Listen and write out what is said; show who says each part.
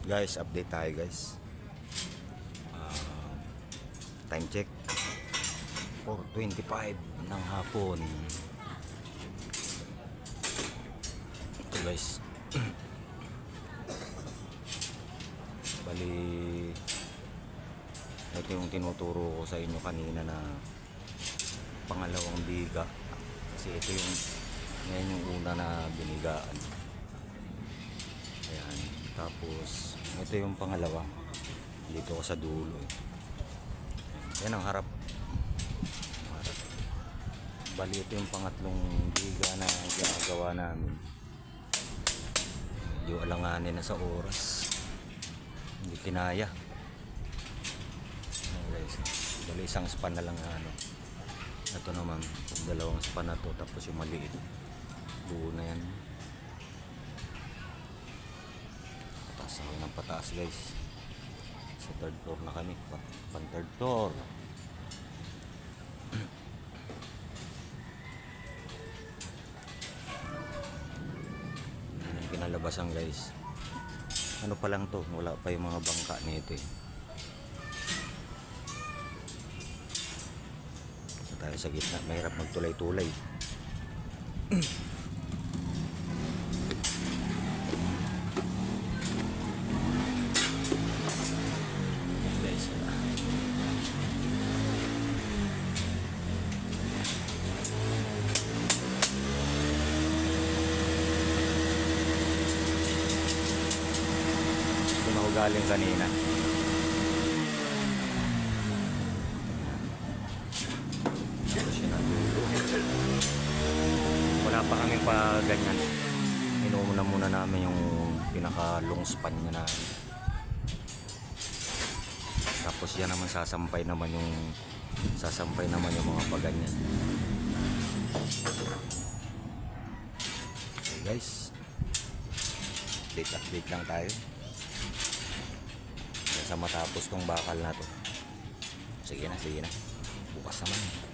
Speaker 1: Guys, update tayo guys. Time check 4:25 ng hapon. Ito guys. Bali, ito yung tinuturo ko sa inyo kanina na pangalawang biga. Kasi ito yung ngayon yung una na binigaan. Ayan. Tapos ito yung pangalawa. Dito ko sa dulo eh. Yan ang harap. Bali ito yung pangatlong biga na ginagawa namin. Medyo alanganin na sa oras. Hindi kinaya. Ayan guys. Bali isang span na lang na ano. Ito naman, dalawang span na to, tapos yung maliit. Buo na yan. Pataas ako ng pataas guys. Sa third floor na kami. Pan third floor. Yan ang kinalabasan guys. Ano pa lang to, wala pa yung mga bangka nito eh. So tayo sa gitna, mahirap magtulay-tulay. Galing kanina. Wala pa kami pa ganyan. Inuuna muna namin yung pinaka long span niya na. Tapos yan naman sasampay naman yung mga paganyan. Okay guys. Update lang tayo. Sa matapos tong bakal na to. Sige na, bukas naman.